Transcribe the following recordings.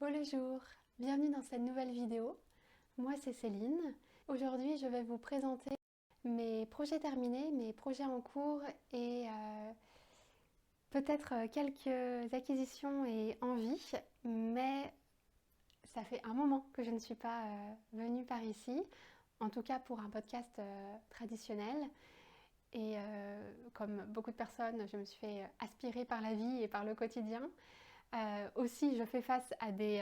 Bonjour, bienvenue dans cette nouvelle vidéo. Moi c'est Céline. Aujourd'hui je vais vous présenter mes projets terminés, mes projets en cours et peut-être quelques acquisitions et envies, mais ça fait un moment que je ne suis pas venue par ici, en tout cas pour un podcast traditionnel. Et comme beaucoup de personnes, je me suis fait aspirer par la vie et par le quotidien. Aussi, je fais face à des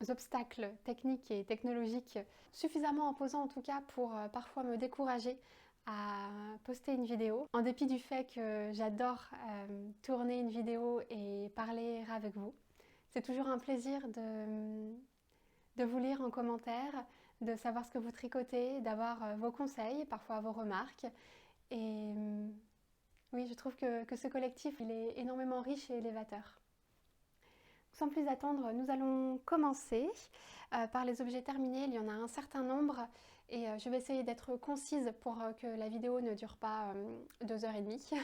obstacles techniques et technologiques suffisamment imposants en tout cas pour parfois me décourager à poster une vidéo. En dépit du fait que j'adore tourner une vidéo et parler avec vous. C'est toujours un plaisir de vous lire en commentaire, de savoir ce que vous tricotez, d'avoir vos conseils, parfois vos remarques. Et oui, je trouve que ce collectif, il est énormément riche et élévateur. Sans plus attendre, nous allons commencer par les objets terminés. Il y en a un certain nombre et je vais essayer d'être concise pour que la vidéo ne dure pas 2h30.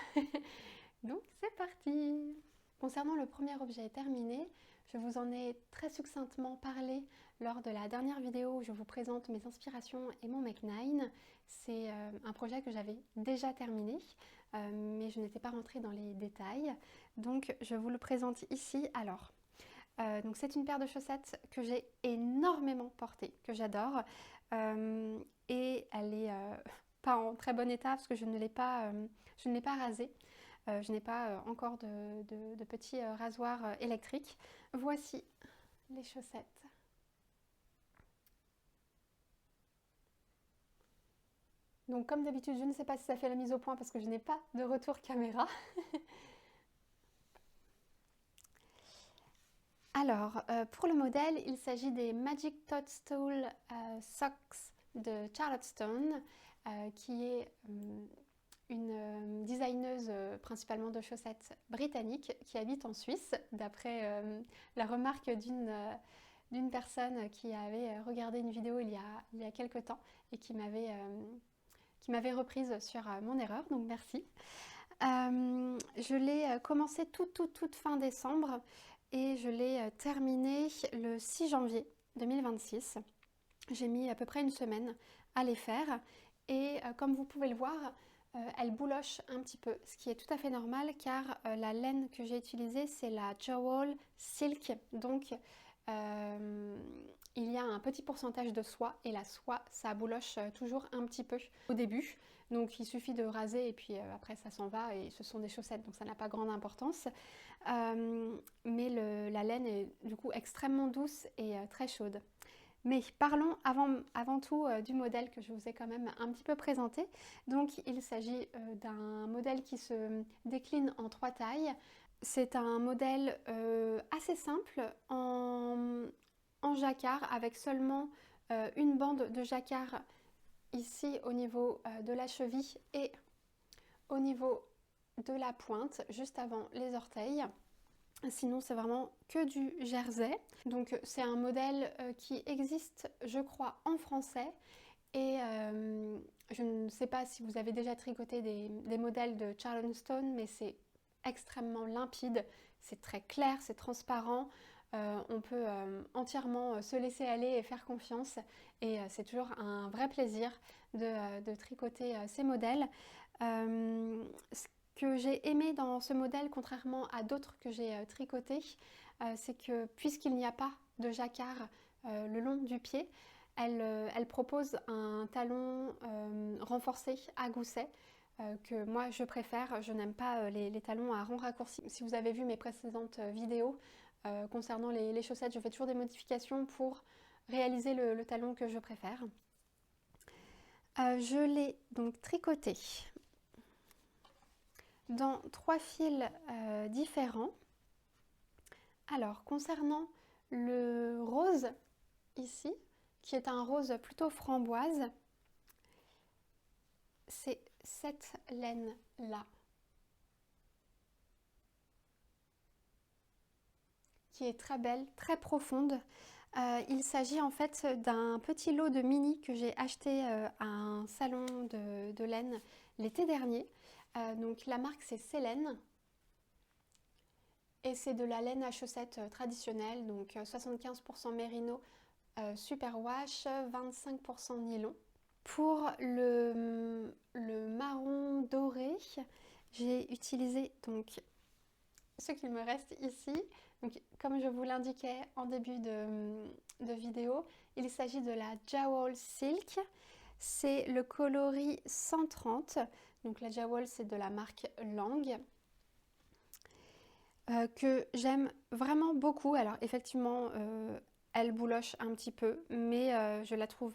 Donc c'est parti! Concernant le premier objet terminé, je vous en ai très succinctement parlé lors de la dernière vidéo où je vous présente mes inspirations et mon Make9. C'est un projet que j'avais déjà terminé, mais je n'étais pas rentrée dans les détails. Donc je vous le présente ici. Alors, donc c'est une paire de chaussettes que j'ai énormément portée, que j'adore. Et elle est pas en très bon état parce que je ne l'ai pas rasée. Je n'ai pas encore de petits rasoirs électriques. Voici les chaussettes. Donc comme d'habitude, je ne sais pas si ça fait la mise au point parce que je n'ai pas de retour caméra. Alors, pour le modèle, il s'agit des Magic Toadstool Socks de Charlottestone, qui est une designeuse principalement de chaussettes britannique qui habite en Suisse, d'après la remarque d'une personne qui avait regardé une vidéo il y a quelques temps et qui m'avait reprise sur mon erreur, donc merci. Je l'ai commencé toute fin décembre et je l'ai terminé le 6 janvier 2026. J'ai mis à peu près une semaine à les faire et comme vous pouvez le voir, elle bouloche un petit peu, ce qui est tout à fait normal car la laine que j'ai utilisée c'est la Jowool Silk, donc il y a un petit pourcentage de soie et la soie ça bouloche toujours un petit peu au début. Donc il suffit de raser et puis après ça s'en va et ce sont des chaussettes donc ça n'a pas grande importance. Mais la laine est du coup extrêmement douce et très chaude. Mais parlons avant tout du modèle que je vous ai quand même un petit peu présenté. Donc il s'agit d'un modèle qui se décline en 3 tailles. C'est un modèle assez simple en jacquard avec seulement une bande de jacquard ici au niveau de la cheville et au niveau de la pointe juste avant les orteils. Sinon c'est vraiment que du jersey. Donc c'est un modèle qui existe je crois en français et je ne sais pas si vous avez déjà tricoté des modèles de Charleston, mais c'est extrêmement limpide, c'est très clair, c'est transparent. On peut entièrement se laisser aller et faire confiance et c'est toujours un vrai plaisir de tricoter ces modèles. Ce que j'ai aimé dans ce modèle, contrairement à d'autres que j'ai tricotés, c'est que puisqu'il n'y a pas de jacquard le long du pied, elle propose un talon renforcé à gousset que moi je préfère. Je n'aime pas les talons à rond raccourci. Si vous avez vu mes précédentes vidéos concernant les chaussettes, je fais toujours des modifications pour réaliser le talon que je préfère. Je l'ai donc tricoté dans 3 fils différents. Alors concernant le rose ici, qui est un rose plutôt framboise, c'est cette laine là qui est très belle, très profonde. Il s'agit en fait d'un petit lot de mini que j'ai acheté à un salon de laine l'été dernier. Donc la marque c'est Célène. et c'est de la laine à chaussettes traditionnelle, donc 75% mérino, superwash, 25% nylon. Pour le marron doré, j'ai utilisé donc ce qu'il me reste ici. Donc, comme je vous l'indiquais en début de vidéo, il s'agit de la Jawol Silk. C'est le coloris 130. Donc la Jawol, c'est de la marque Lang. Que j'aime vraiment beaucoup. Alors effectivement, elle bouloche un petit peu, mais je la trouve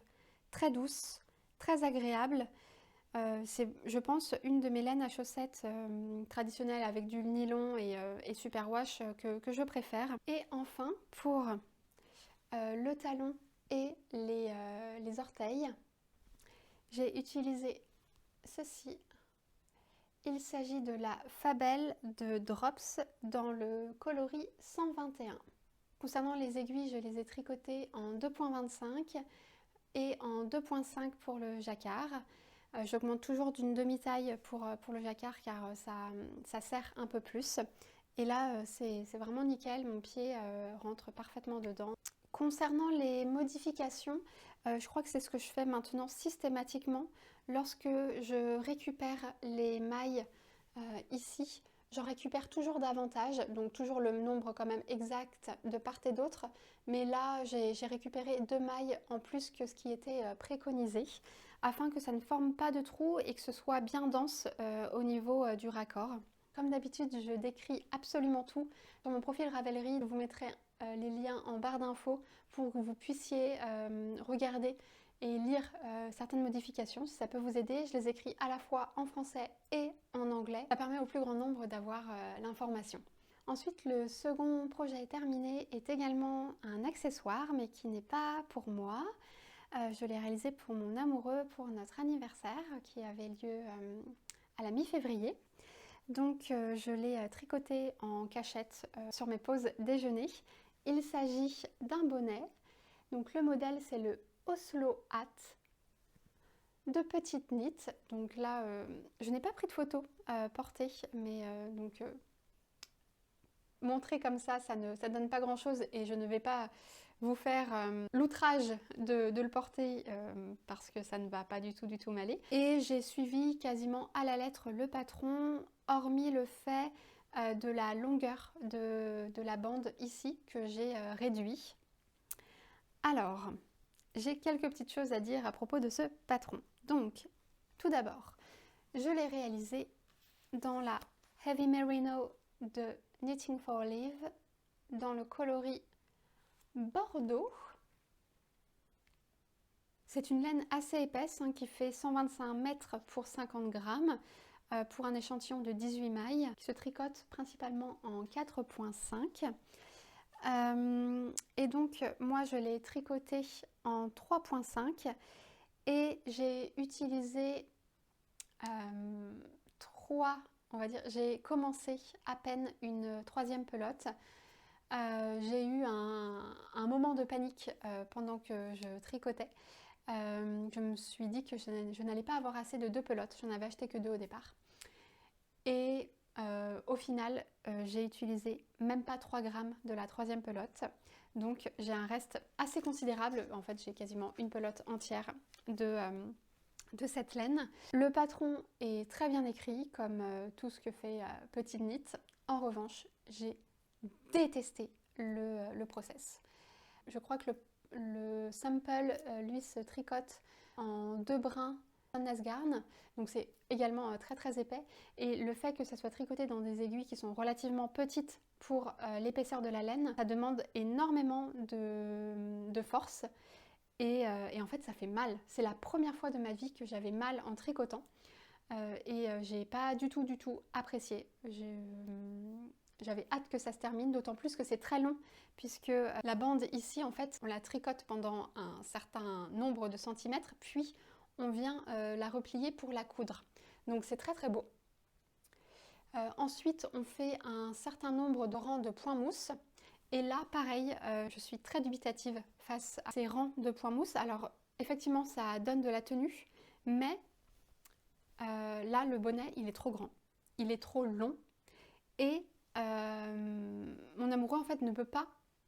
très douce, très agréable. C'est, je pense, une de mes laines à chaussettes traditionnelles avec du nylon et superwash que je préfère. Et enfin, pour le talon et les orteils, j'ai utilisé ceci. Il s'agit de la Fabelle de Drops dans le coloris 121. Concernant les aiguilles, je les ai tricotées en 2.25 et en 2.5 pour le jacquard. J'augmente toujours d'une demi-taille pour le jacquard car ça serre un peu plus. Et là, c'est vraiment nickel, mon pied rentre parfaitement dedans. Concernant les modifications, je crois que c'est ce que je fais maintenant systématiquement. Lorsque je récupère les mailles ici, j'en récupère toujours davantage, donc toujours le nombre quand même exact de part et d'autre. Mais là, j'ai récupéré 2 mailles en plus que ce qui était préconisé, afin que ça ne forme pas de trous et que ce soit bien dense au niveau du raccord. Comme d'habitude, je décris absolument tout. Sur mon profil Ravelry, je vous mettrai les liens en barre d'infos pour que vous puissiez regarder et lire certaines modifications si ça peut vous aider. Je les écris à la fois en français et en anglais. Ça permet au plus grand nombre d'avoir l'information. Ensuite, le second projet terminé est également un accessoire, mais qui n'est pas pour moi. Je l'ai réalisé pour mon amoureux pour notre anniversaire qui avait lieu à la mi-février. Donc je l'ai tricoté en cachette sur mes pauses déjeuner. Il s'agit d'un bonnet. Donc le modèle, c'est le Oslo Hat de petite knit. Donc là, je n'ai pas pris de photo portée, mais montrer comme ça ne donne pas grand chose et je ne vais pas vous faire l'outrage de le porter parce que ça ne va pas du tout m'aller. Et j'ai suivi quasiment à la lettre le patron, hormis le fait de la longueur de la bande ici que j'ai réduit. Alors, j'ai quelques petites choses à dire à propos de ce patron. Donc, tout d'abord, je l'ai réalisé dans la Heavy Merino de Knitting for Olive, dans le coloris Bordeaux. C'est une laine assez épaisse qui fait 125 mètres pour 50 grammes pour un échantillon de 18 mailles qui se tricote principalement en 4.5. Et donc moi je l'ai tricoté en 3.5 et j'ai utilisé 3, on va dire, j'ai commencé à peine une 3e pelote. J'ai eu un moment de panique pendant que je tricotais. Je me suis dit que je n'allais pas avoir assez de 2 pelotes, j'en avais acheté que 2 au départ. Et au final, j'ai utilisé même pas 3 grammes de la 3e pelote. Donc j'ai un reste assez considérable. En fait, j'ai quasiment une pelote entière de cette laine. Le patron est très bien écrit, comme tout ce que fait Petite Knit. En revanche, j'ai détesté le process. Je crois que le sample, lui, se tricote en 2 brins Nasgarn, donc c'est également très épais, et le fait que ça soit tricoté dans des aiguilles qui sont relativement petites pour l'épaisseur de la laine, ça demande énormément de force et en fait ça fait mal. C'est la première fois de ma vie que j'avais mal en tricotant et j'ai pas du tout apprécié. J'avais hâte que ça se termine, d'autant plus que c'est très long, puisque la bande ici, en fait, on la tricote pendant un certain nombre de centimètres, puis on vient la replier pour la coudre. Donc c'est très beau. Ensuite, on fait un certain nombre de rangs de points mousse. Et là, pareil, je suis très dubitative face à ces rangs de points mousse. Alors, effectivement, ça donne de la tenue, mais là, le bonnet, il est trop grand. Il est trop long. Et mon amoureux en fait ne peut pas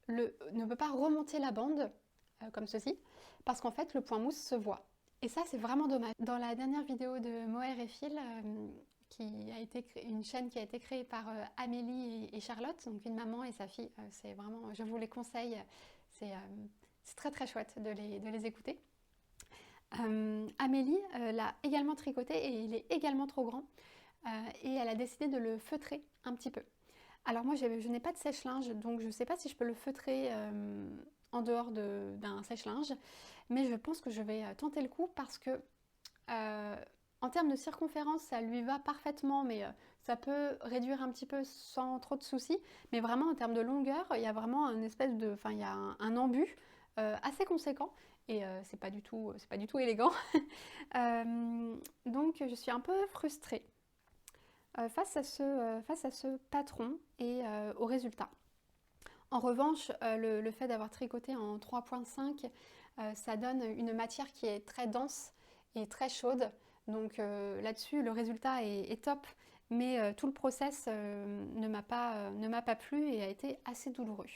remonter la bande comme ceci, parce qu'en fait le point mousse se voit. Et ça c'est vraiment dommage. Dans la dernière vidéo de Mohair et Phil, qui a été une chaîne qui a été créée par Amélie et Charlotte, donc une maman et sa fille, c'est vraiment, je vous les conseille, c'est très très chouette de les écouter. Amélie l'a également tricoté et il est également trop grand, et elle a décidé de le feutrer un petit peu. Alors moi je n'ai pas de sèche-linge, donc je ne sais pas si je peux le feutrer en dehors d'un sèche-linge, mais je pense que je vais tenter le coup parce que en termes de circonférence ça lui va parfaitement, mais ça peut réduire un petit peu sans trop de soucis, mais vraiment en termes de longueur il y a vraiment il y a un embut assez conséquent, et c'est pas du tout élégant. Donc je suis un peu frustrée face à ce patron et au résultat. En revanche, le fait d'avoir tricoté en 3.5, ça donne une matière qui est très dense et très chaude. Donc là-dessus, le résultat est top, mais tout le process ne m'a pas plu et a été assez douloureux.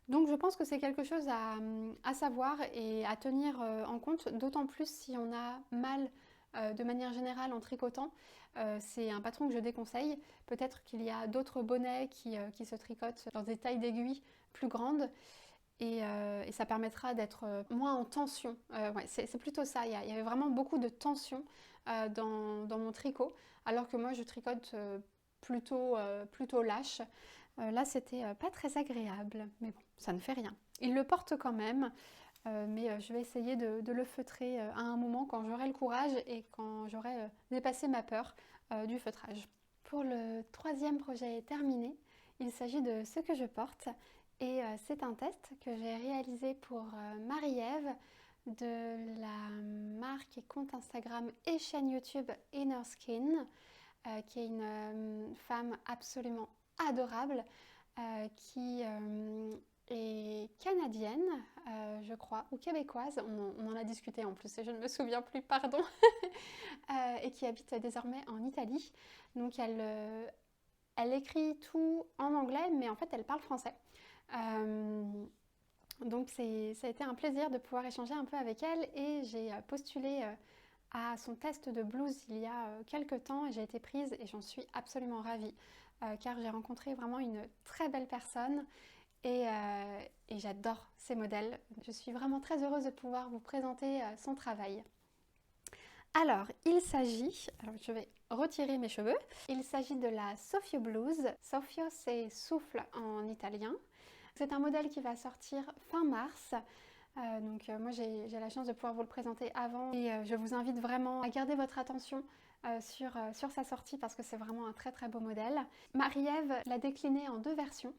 Donc je pense que c'est quelque chose à savoir et à tenir en compte, d'autant plus si on a mal de manière générale en tricotant. C'est un patron que je déconseille. Peut-être qu'il y a d'autres bonnets qui se tricotent dans des tailles d'aiguilles plus grandes, et ça permettra d'être moins en tension. Ouais, c'est plutôt ça, il y avait vraiment beaucoup de tension dans mon tricot, alors que moi je tricote plutôt lâche. Là c'était pas très agréable, mais bon, ça ne fait rien. Il le porte quand même, mais je vais essayer de le feutrer à un moment quand j'aurai le courage et quand j'aurai dépassé ma peur du feutrage. Pour le troisième projet terminé, il s'agit de ce que je porte, et c'est un test que j'ai réalisé pour Marie-Ève de la marque et compte Instagram et chaîne YouTube Inner Skin, qui est une femme absolument adorable, qui est canadienne, je crois, ou québécoise, on en a discuté en plus et je ne me souviens plus, pardon, et qui habite désormais en Italie. Donc elle écrit tout en anglais, mais en fait elle parle français. Donc ça a été un plaisir de pouvoir échanger un peu avec elle, et j'ai postulé à son test de blouse il y a quelques temps et j'ai été prise et j'en suis absolument ravie, car j'ai rencontré vraiment une très belle personne, et j'adore ses modèles. Je suis vraiment très heureuse de pouvoir vous présenter son travail. Alors, je vais retirer mes cheveux. Il s'agit de la Soffio Blouse. Soffio, c'est souffle en italien. C'est un modèle qui va sortir fin mars. Moi j'ai la chance de pouvoir vous le présenter avant, et je vous invite vraiment à garder votre attention sur sa sortie, parce que c'est vraiment un très très beau modèle. Marie-Ève l'a décliné en 2 versions.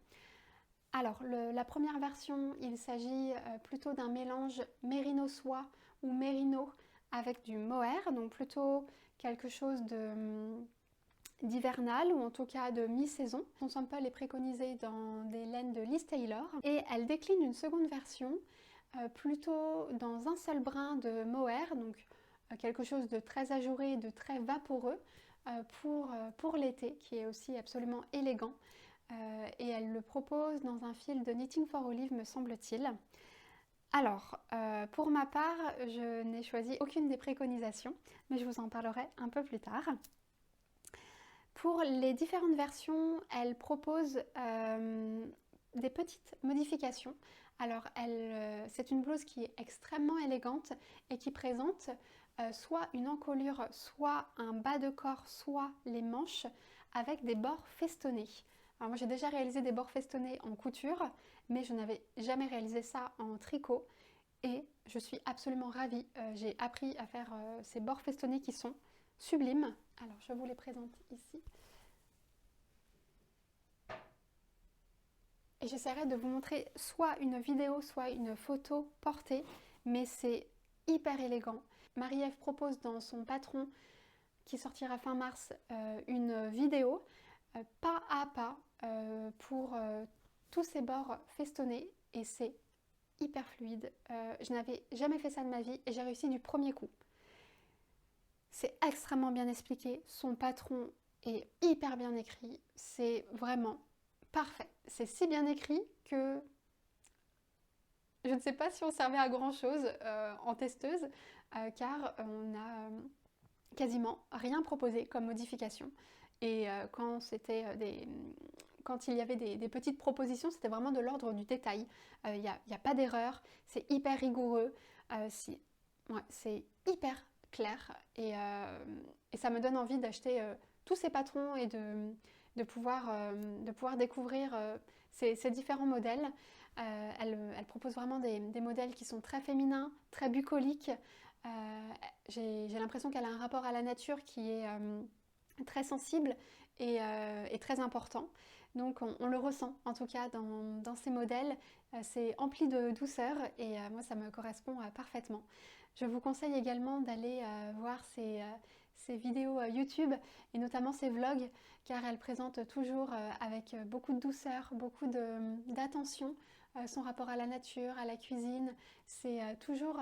Alors la première version, il s'agit plutôt d'un mélange mérino soie ou mérino avec du mohair, donc plutôt quelque chose d'hivernal, ou en tout cas de mi-saison. Son sample est préconisé dans des laines de Liz Taylor, et elle décline une seconde version plutôt dans un seul brin de mohair, donc quelque chose de très ajouré, de très vaporeux pour l'été, qui est aussi absolument élégant. Et elle le propose dans un fil de Knitting for Olive, me semble-t-il. Alors, pour ma part, je n'ai choisi aucune des préconisations, mais je vous en parlerai un peu plus tard. Pour les différentes versions, elle propose des petites modifications. Alors, c'est une blouse qui est extrêmement élégante et qui présente soit une encolure, soit un bas de corps, soit les manches avec des bords festonnés. Alors moi j'ai déjà réalisé des bords festonnés en couture, mais je n'avais jamais réalisé ça en tricot, et je suis absolument ravie. J'ai appris à faire ces bords festonnés qui sont sublimes. Alors je vous les présente ici. Et j'essaierai de vous montrer soit une vidéo, soit une photo portée, mais c'est hyper élégant. Marie-Ève propose dans son patron, qui sortira fin mars, une vidéo pas à pas pour tous ces bords festonnés, et c'est hyper fluide. Je n'avais jamais fait ça de ma vie et j'ai réussi du premier coup. C'est extrêmement bien expliqué, son patron est hyper bien écrit, c'est vraiment parfait. C'est si bien écrit que je ne sais pas si on servait à grand chose en testeuse, car on n'a quasiment rien proposé comme modification. Et quand il y avait des petites propositions, c'était vraiment de l'ordre du détail. Il n'y a pas d'erreur, c'est hyper rigoureux, c'est hyper clair. Et ça me donne envie d'acheter tous ces patrons et de pouvoir découvrir ces différents modèles. Elle propose vraiment des modèles qui sont très féminins, très bucoliques. J'ai l'impression qu'elle a un rapport à la nature qui est très sensible et très important. Donc on le ressent en tout cas dans ces modèles. C'est empli de douceur et moi ça me correspond parfaitement. Je vous conseille également d'aller voir ses vidéos YouTube et notamment ses vlogs, car elle présente toujours avec beaucoup de douceur, beaucoup d'attention son rapport à la nature, à la cuisine. C'est toujours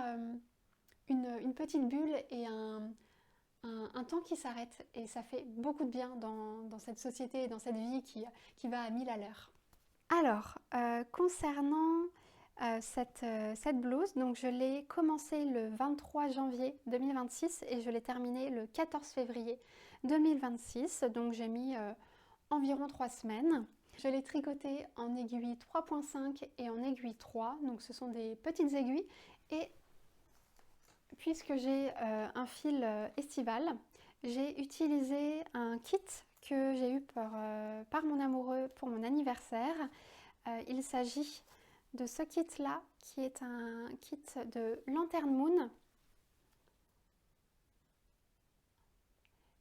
une petite bulle et un temps qui s'arrête, et ça fait beaucoup de bien dans cette société et dans cette vie qui va à 1000 à l'heure. Alors, concernant cette blouse, donc je l'ai commencée le 23 janvier 2026 et je l'ai terminée le 14 février 2026, donc j'ai mis environ 3 semaines. Je l'ai tricotée en aiguille 3.5 et en aiguille 3, donc ce sont des petites aiguilles, et puisque j'ai un fil estival, j'ai utilisé un kit que j'ai eu par mon amoureux pour mon anniversaire. Il s'agit de ce kit-là, qui est un kit de Lantern Moon.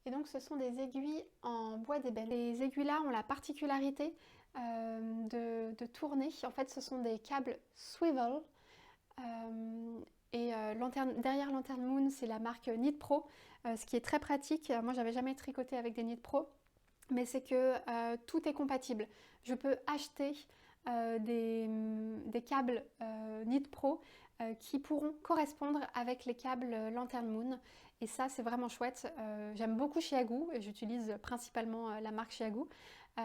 Et donc ce sont des aiguilles en bois d'ébène. Les aiguilles-là ont la particularité de tourner. En fait, ce sont des câbles swivel. Derrière Lantern Moon, c'est la marque Knit Pro, ce qui est très pratique. Moi, j'avais jamais tricoté avec des Knit Pro, mais c'est que tout est compatible. Je peux acheter des câbles Knit Pro qui pourront correspondre avec les câbles Lantern Moon. Et ça, c'est vraiment chouette. J'aime beaucoup Chiagu et j'utilise principalement la marque Chiagu.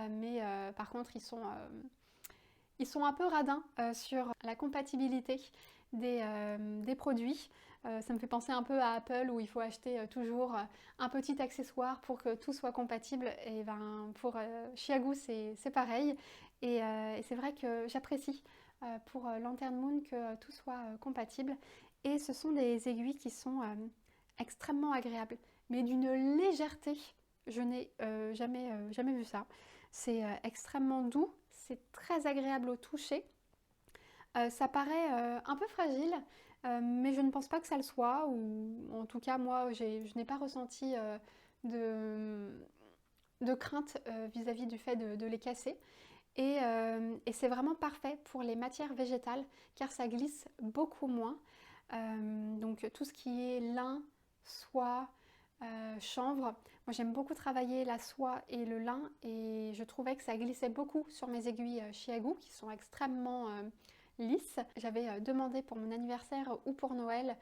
Mais par contre, ils sont un peu radins sur la compatibilité des produits. Ça me fait penser un peu à Apple où il faut acheter toujours un petit accessoire pour que tout soit compatible. Et ben, pour Chiagu, c'est pareil. Et c'est vrai que j'apprécie pour Lantern Moon que tout soit compatible. Et ce sont des aiguilles qui sont extrêmement agréables, mais d'une légèreté. Je n'ai jamais vu ça. C'est extrêmement doux, c'est très agréable au toucher. Ça paraît un peu fragile, mais je ne pense pas que ça le soit, ou en tout cas moi je n'ai pas ressenti de crainte vis-à-vis du fait de les casser. Et c'est vraiment parfait pour les matières végétales car ça glisse beaucoup moins. Donc tout ce qui est lin, soie, chanvre. Moi j'aime beaucoup travailler la soie et le lin et je trouvais que ça glissait beaucoup sur mes aiguilles Chiagu qui sont extrêmement lisses. J'avais demandé pour mon anniversaire ou pour Noël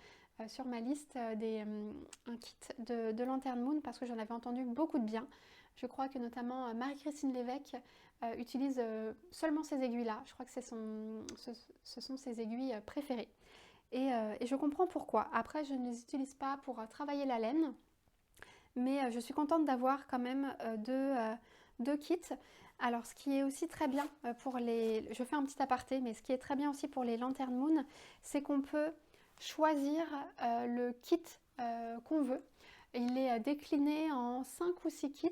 sur ma liste un kit de Lantern Moon parce que j'en avais entendu beaucoup de bien. Je crois que notamment Marie-Christine Lévesque utilise seulement ces aiguilles-là. Je crois que ce sont ses aiguilles préférées. Et je comprends pourquoi. Après, je ne les utilise pas pour travailler la laine, mais je suis contente d'avoir quand même deux kits. Alors, ce qui est aussi très bien pour les... Je fais un petit aparté, mais ce qui est très bien aussi pour les Lantern Moon, c'est qu'on peut choisir le kit qu'on veut. Il est décliné en 5 ou 6 kits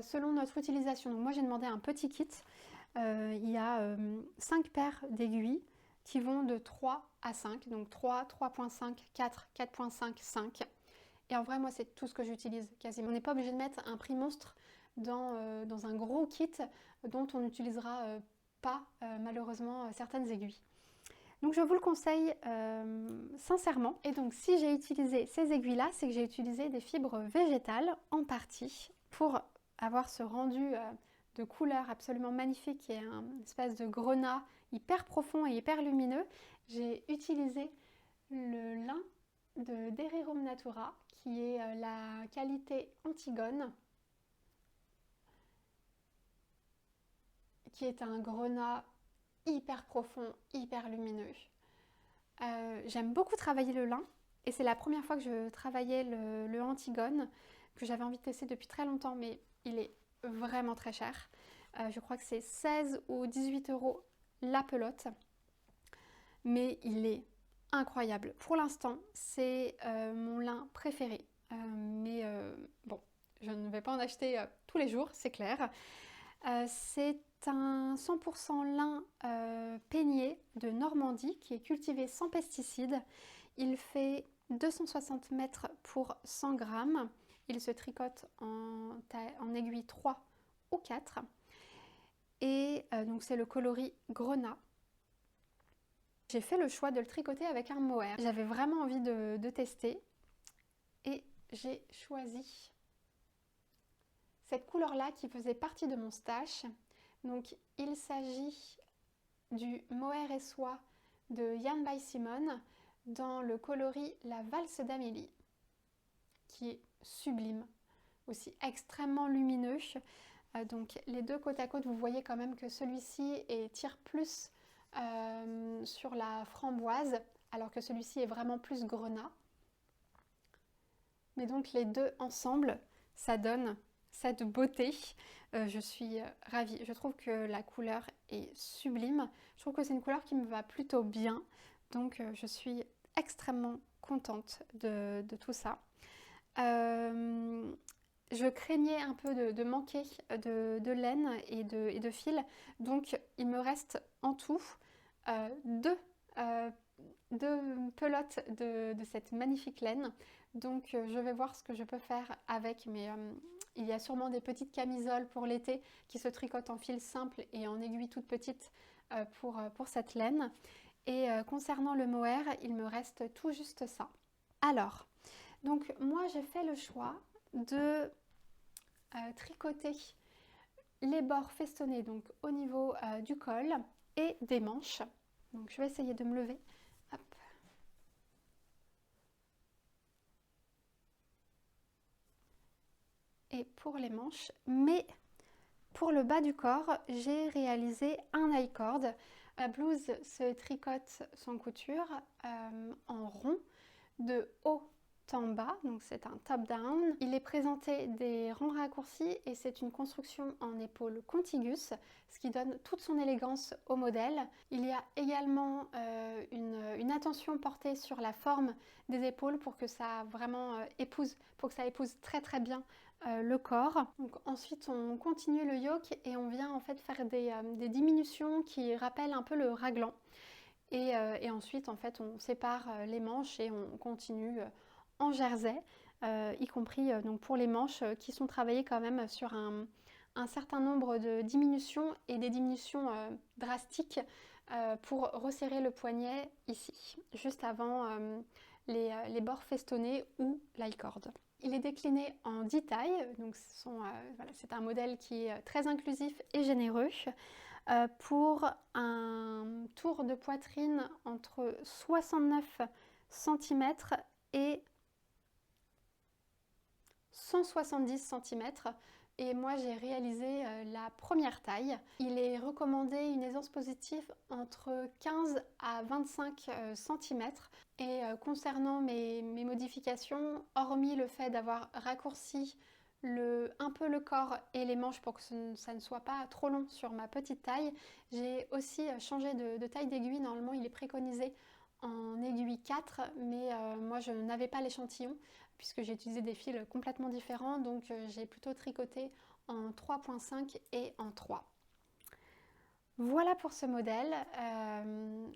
selon notre utilisation. Donc moi, j'ai demandé un petit kit. Il y a 5 paires d'aiguilles qui vont de 3 à 5, donc 3, 3.5, 4, 4.5, 5. Et en vrai, moi, c'est tout ce que j'utilise quasiment. On n'est pas obligé de mettre un prix monstre dans un gros kit dont on n'utilisera pas, malheureusement, certaines aiguilles. Donc je vous le conseille sincèrement. Et donc si j'ai utilisé ces aiguilles-là, c'est que j'ai utilisé des fibres végétales en partie pour avoir ce rendu de couleur absolument magnifique et un espèce de grenat hyper profond et hyper lumineux. J'ai utilisé le lin de Derirum Natura qui est la qualité Antigone, qui est un grenat hyper profond, hyper lumineux. J'aime beaucoup travailler le lin et c'est la première fois que je travaillais le Antigone que j'avais envie de tester depuis très longtemps, mais il est vraiment très cher. Je crois que c'est 16 ou 18 euros la pelote, mais il est incroyable. Pour l'instant, c'est mon lin préféré, mais bon, je ne vais pas en acheter tous les jours, c'est clair. C'est un 100% lin peigné de Normandie qui est cultivé sans pesticides. Il fait 260 mètres pour 100 grammes. Il se tricote en aiguille 3 ou 4. Et donc c'est le coloris grenat. J'ai fait le choix de le tricoter avec un mohair. J'avais vraiment envie de tester et j'ai choisi cette couleur-là qui faisait partie de mon stash. Donc il s'agit du mohair et soie de Yarn by Simone dans le coloris La Valse d'Amélie, qui est sublime, aussi extrêmement lumineux. Donc les deux côte à côte, vous voyez quand même que celui-ci tire plus sur la framboise, alors que celui-ci est vraiment plus grenat. Mais donc les deux ensemble, ça donne cette beauté. Je suis ravie. Je trouve que la couleur est sublime. Je trouve que c'est une couleur qui me va plutôt bien. Donc je suis extrêmement contente de tout ça. Je craignais un peu de manquer de laine et de fil. Donc il me reste en tout deux pelotes de cette magnifique laine. Donc je vais voir ce que je peux faire avec, mais il y a sûrement des petites camisoles pour l'été qui se tricotent en fil simple et en aiguille toute petite pour cette laine. Et concernant le mohair, il me reste tout juste ça. Alors, donc moi j'ai fait le choix de tricoter les bords festonnés donc au niveau du col et des manches. Donc je vais essayer de me lever. Hop. Et pour les manches, mais pour le bas du corps, j'ai réalisé un I-cord. La blouse se tricote sans couture en rond de haut en bas, donc c'est un top-down. Il est présenté des rangs raccourcis et c'est une construction en épaule contigus, ce qui donne toute son élégance au modèle. Il y a également une attention portée sur la forme des épaules pour que ça vraiment épouse très très bien le corps. Donc, ensuite on continue le yoke et on vient en fait faire des diminutions qui rappellent un peu le raglan. Et ensuite en fait on sépare les manches et on continue en jersey, y compris donc pour les manches qui sont travaillées quand même sur un certain nombre de diminutions et des diminutions drastiques pour resserrer le poignet ici, juste avant les bords festonnés ou l'I-cord. Il est décliné en 10 tailles, donc voilà, c'est un modèle qui est très inclusif et généreux pour un tour de poitrine entre 69 cm et 170 cm. Et moi j'ai réalisé la première taille. Il est recommandé une aisance positive entre 15 à 25 cm. Et concernant mes modifications, hormis le fait d'avoir raccourci un peu le corps et les manches pour que ça ne soit pas trop long sur ma petite taille, j'ai aussi changé de taille d'aiguille. Normalement il est préconisé en aiguille 4, mais moi je n'avais pas l'échantillon puisque j'ai utilisé des fils complètement différents, donc j'ai plutôt tricoté en 3.5 et en 3. Voilà pour ce modèle,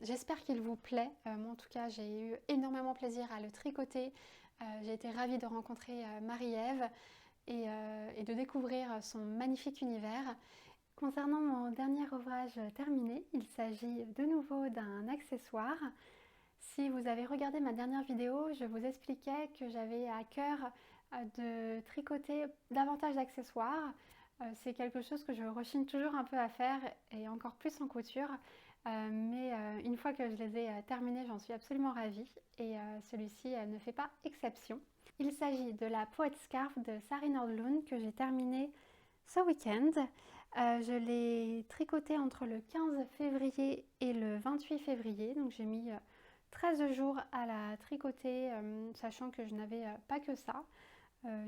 j'espère qu'il vous plaît. Moi en tout cas j'ai eu énormément plaisir à le tricoter, j'ai été ravie de rencontrer Marie-Ève et de découvrir son magnifique univers. Concernant mon dernier ouvrage terminé, il s'agit de nouveau d'un accessoire. Si vous avez regardé ma dernière vidéo, je vous expliquais que j'avais à cœur de tricoter davantage d'accessoires. C'est quelque chose que je rechigne toujours un peu à faire et encore plus en couture. Mais une fois que je les ai terminés, j'en suis absolument ravie et celui-ci ne fait pas exception. Il s'agit de la Poète Scarf de Sari Nordlund que j'ai terminée ce week-end. Je l'ai tricoté entre le 15 février et le 28 février, donc j'ai mis 13 jours à la tricoter, sachant que je n'avais pas que ça.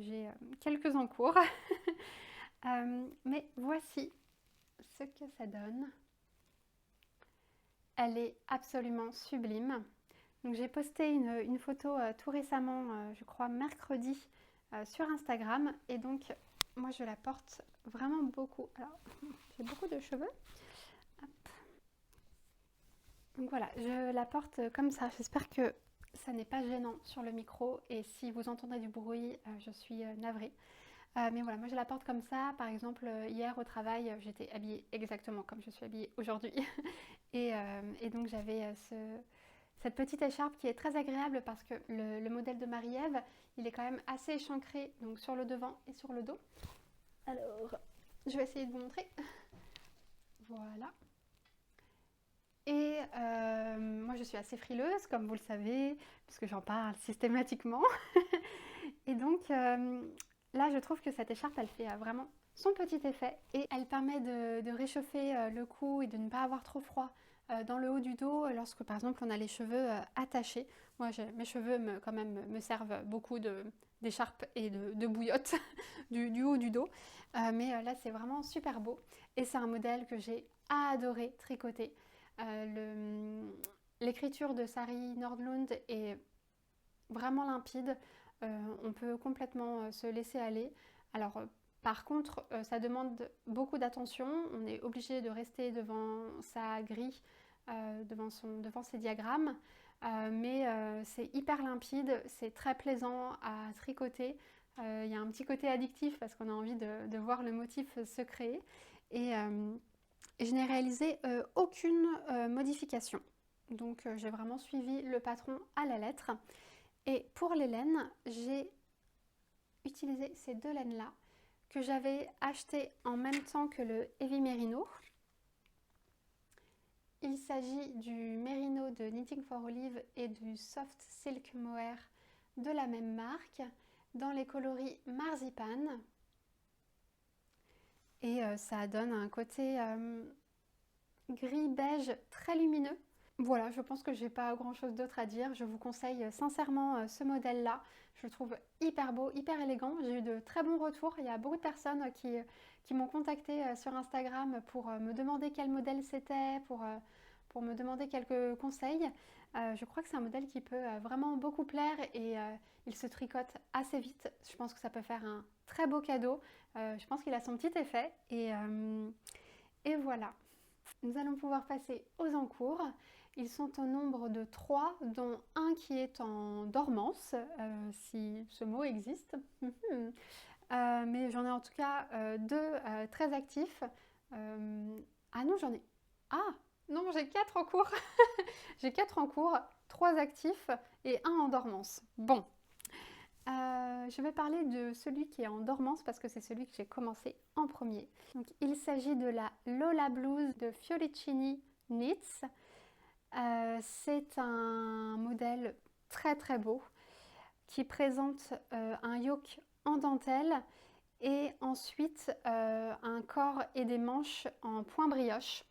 J'ai quelques en cours. Mais voici ce que ça donne. Elle est absolument sublime. Donc j'ai posté une photo tout récemment, je crois mercredi, sur Instagram. Et donc moi je la porte vraiment beaucoup. Alors j'ai beaucoup de cheveux. Hop. Donc voilà, je la porte comme ça. J'espère que ça n'est pas gênant sur le micro. Et si vous entendez du bruit, je suis navrée. Mais voilà, moi je la porte comme ça. Par exemple, hier au travail, j'étais habillée exactement comme je suis habillée aujourd'hui. et donc j'avais cette petite écharpe qui est très agréable parce que le modèle de Marie-Ève, il est quand même assez échancré, donc sur le devant et sur le dos. Alors, je vais essayer de vous montrer. Voilà. Et moi je suis assez frileuse, comme vous le savez, puisque j'en parle systématiquement. Et donc là je trouve que cette écharpe, elle fait vraiment son petit effet et elle permet de réchauffer le cou et de ne pas avoir trop froid dans le haut du dos lorsque par exemple on a les cheveux attachés. Moi mes cheveux quand même me servent beaucoup d'écharpe et de bouillotte du haut du dos. Mais là c'est vraiment super beau et c'est un modèle que j'ai adoré tricoter. L'écriture de Sari Nordlund est vraiment limpide. On peut complètement se laisser aller. Alors par contre, ça demande beaucoup d'attention. On est obligé de rester devant sa grille, devant ses diagrammes. Mais c'est hyper limpide, c'est très plaisant à tricoter. Il y a un petit côté addictif parce qu'on a envie de voir le motif se créer. Et je n'ai réalisé aucune modification. Donc j'ai vraiment suivi le patron à la lettre. Et pour les laines, j'ai utilisé ces deux laines-là que j'avais achetées en même temps que le Heavy Merino. Il s'agit du Merino de Knitting for Olive et du Soft Silk Mohair de la même marque dans les coloris marzipan. Et ça donne un côté gris-beige très lumineux. Voilà, je pense que j'ai pas grand chose d'autre à dire. Je vous conseille sincèrement ce modèle-là. Je le trouve hyper beau, hyper élégant. J'ai eu de très bons retours. Il y a beaucoup de personnes qui m'ont contacté sur Instagram pour me demander quel modèle c'était, pour me demander quelques conseils. Je crois que c'est un modèle qui peut vraiment beaucoup plaire et il se tricote assez vite. Je pense que ça peut faire un très beau cadeau. Je pense qu'il a son petit effet et voilà. Nous allons pouvoir passer aux encours. Ils sont au nombre de 3, dont un qui est en dormance, si ce mot existe. Mais j'en ai en tout cas 2 très actifs. Ah non, j'en ai... Ah non, j'ai 4 en cours. J'ai 4 en cours, 3 actifs et 1 en dormance. Bon, je vais parler de celui qui est en dormance parce que c'est celui que j'ai commencé en premier. Donc, il s'agit de la Lola Blues de Fiolicini Knits. C'est un modèle très très beau qui présente un yoke en dentelle et ensuite un corps et des manches en point brioche.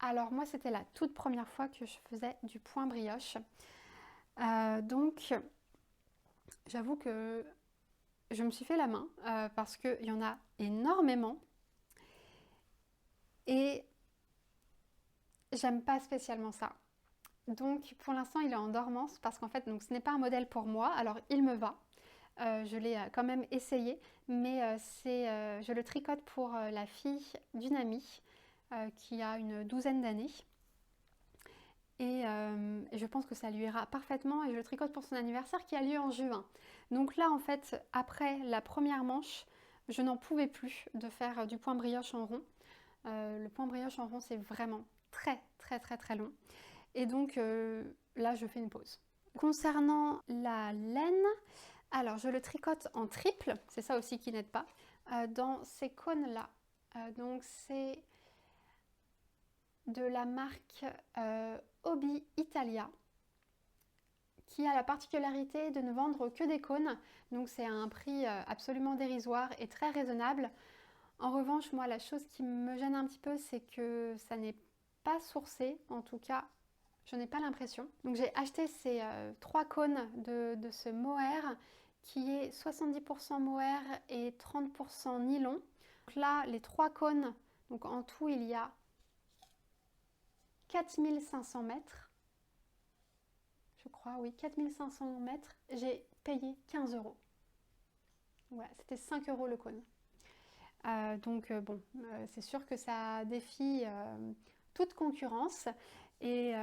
Alors moi c'était la toute première fois que je faisais du point brioche. Donc j'avoue que je me suis fait la main parce qu'il y en a énormément et j'aime pas spécialement ça. Donc pour l'instant il est en dormance parce qu'en fait donc, ce n'est pas un modèle pour moi, alors il me va. Je l'ai quand même essayé, mais je le tricote pour la fille d'une amie qui a une douzaine d'années. Et je pense que ça lui ira parfaitement et je le tricote pour son anniversaire qui a lieu en juin. Donc là en fait, après la première manche, je n'en pouvais plus de faire du point brioche en rond. Le point brioche en rond c'est vraiment très très très très long. Et donc là je fais une pause. Concernant la laine, alors je le tricote en triple, c'est ça aussi qui n'aide pas, dans ces cônes-là. Donc c'est de la marque Hobby Italia, qui a la particularité de ne vendre que des cônes. Donc c'est à un prix absolument dérisoire et très raisonnable. En revanche, moi, la chose qui me gêne un petit peu, c'est que ça n'est pas sourcé. En tout cas, je n'ai pas l'impression. Donc j'ai acheté ces 3 cônes de ce mohair qui est 70% mohair et 30% nylon. Donc là, les 3 cônes, donc en tout, il y a 4500 mètres. Je crois, oui, 4500 mètres. J'ai payé 15 euros. Voilà, c'était 5 euros le cône. C'est sûr que ça défie toute concurrence. Et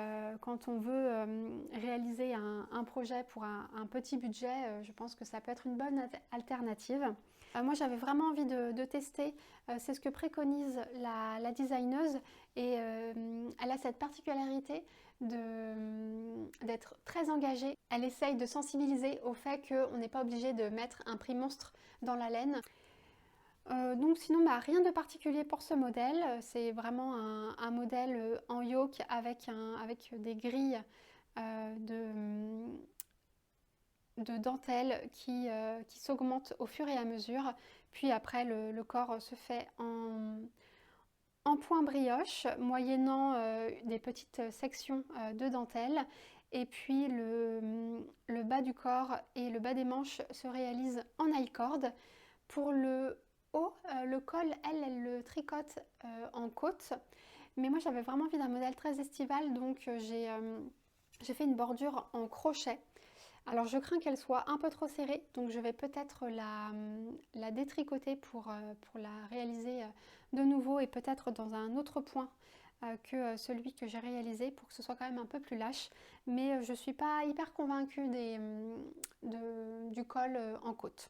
quand on veut réaliser un projet pour un petit budget, je pense que ça peut être une bonne alternative. Moi, j'avais vraiment envie de tester. C'est ce que préconise la designeuse. Et elle a cette particularité d'être très engagée. Elle essaye de sensibiliser au fait qu'on n'est pas obligé de mettre un prix monstre dans la laine. Donc sinon, rien de particulier pour ce modèle. C'est vraiment un modèle en yoke avec des grilles de dentelle qui s'augmentent au fur et à mesure. Puis après, le corps se fait en point brioche, moyennant des petites sections de dentelle. Et puis le bas du corps et le bas des manches se réalisent en I-cord. Pour le haut, le col, elle le tricote en côte. Mais moi, j'avais vraiment envie d'un modèle très estival, donc j'ai fait une bordure en crochet. Alors, je crains qu'elle soit un peu trop serrée, donc je vais peut-être la détricoter pour la réaliser de nouveau et peut-être dans un autre point que celui que j'ai réalisé pour que ce soit quand même un peu plus lâche. Mais je ne suis pas hyper convaincue du col en côte.